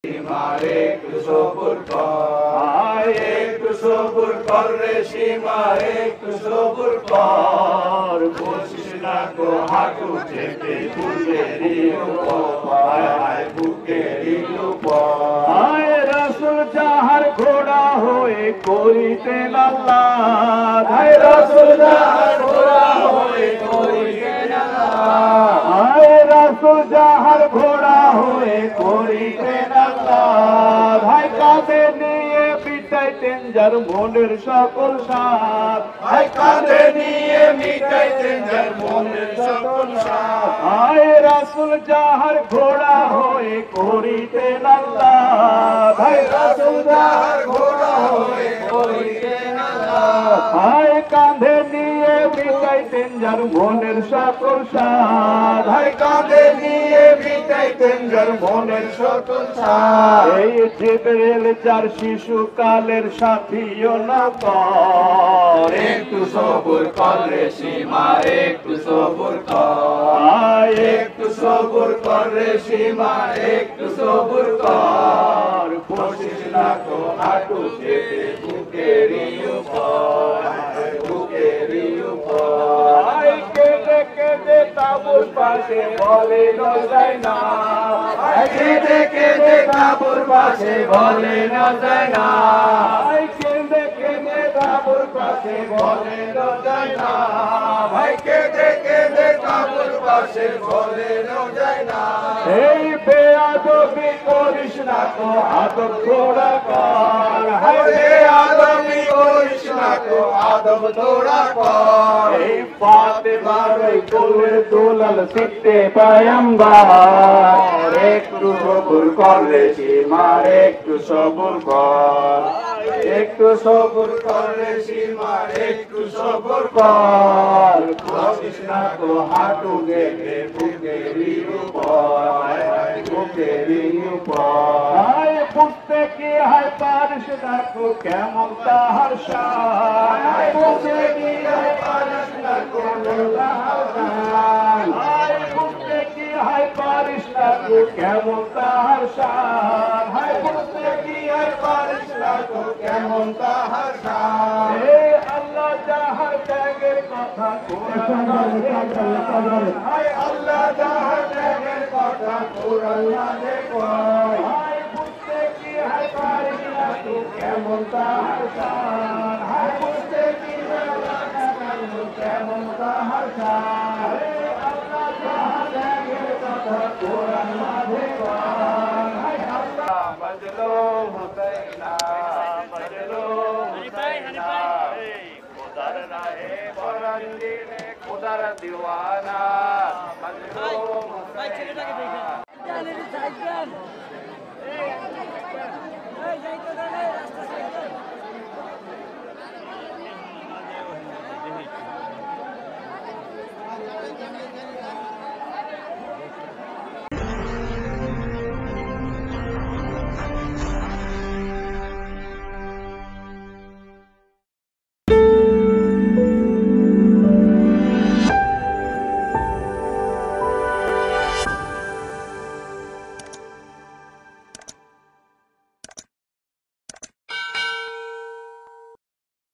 সীমারে একটু সবুর কর, একটু সবুর কর রে সীমা, একটু সবুর কর। বসিস না তো হাঁটু চেপে বুকেরই উপর, বুকেরই উপর। আয় রাসূল যাহার ঘোড়া হয়ে করিতেন আল্লাহ, আয় রাসূল যাহার ঘোড়া হয়ে করিতেন আল্লাহ, আয় রাসূল যাহার ঘোড়া হয়ে করিতেন আল্লাহ। ভাই কাঁধে নিয়ে পিটাইতেন যার মনের সকল সাধ, ভাই কাঁধে নিয়ে মিটাইতেন যার মনের সকল সাধ। আয় রাসূল যাহার ঘোড়া হয়ে করিতেন আল্লাহ, ভাই রাসূল যাহার ঘোড়া হয়ে করিতেন আল্লাহ, আয় কাঁধে নিয়ে পিটাইতেন যার মনের সকল সাধ, ভাই কাঁধে নিয়ে মিটাইতেন যার মনের সকল সাধ। এই জিবরিল যার শিশুকালের সাথীও না কর, একটু সবুর কর রে সীমা, একটু সবুর কর, আয় একটু সবুর কর রে সীমা, একটু সবুর কর। বসিস না তো হাঁটু চেপে বুকেরই উপর, বুকেরই উপর। আয় কেঁদে কেঁদে তাঁবুর পাশে বলে না যায় না, কেঁদে কেঁদে তাঁবুর পাশে বলে না যায় না, আয় কেঁদে কেঁদে তাঁবুর পাশে বলে না যায় না। ভাই কেঁদে কেঁদে তাঁবুর পাশে বলে না যায় না। এই বেয়াদবি করিস না তো আদব তোরা কর, হে আদমি করিস না তো আদব তোরা কর। এই ফাতেমার ওই কোলের দুলাল সিদ্ধে পয়গম্বর, একটু সবুর কর রে সীমা, একটু সবুর কর, একটু সবুর কর রে সীমা, একটু সবুর কর। বসিস না তো হাঁটু গেড়ে বুকেরই উপর, বুকেরই উপর। আয় বুঝতে কি হয় পারিস না তো কেমন তাহার শান, আয় বুঝতে কি হয় পারিস না তো কেমন তাহার শান, আয় বুঝতে কি হয় পারিস না তো কেমন তাহার শান, আয় বুঝতে কি হয় পারিস না তো কেমন তাহার শান। এ আল্লাহ যাহার ত্যাগের কথা কোরআনে কয়, হায় আল্লাহ যাহার ত্যাগের কথা কোরআনে কয়। আয় বুঝতে কি হয় পারিস না তো কেমন তাহার শান, আয় বুঝতে কি হয় পারিস না তো কেমন তাহার শান। এ আল্লাহ যাহার ত্যাগের কথা কোরআনে কয়, হায় আল্লাহ বজলো হুসাইনা, বজলো হুসাইনা, খুদার রাহে বরঙ্গিনে খুদার দিওয়ানা, বজলো হুসাইনা।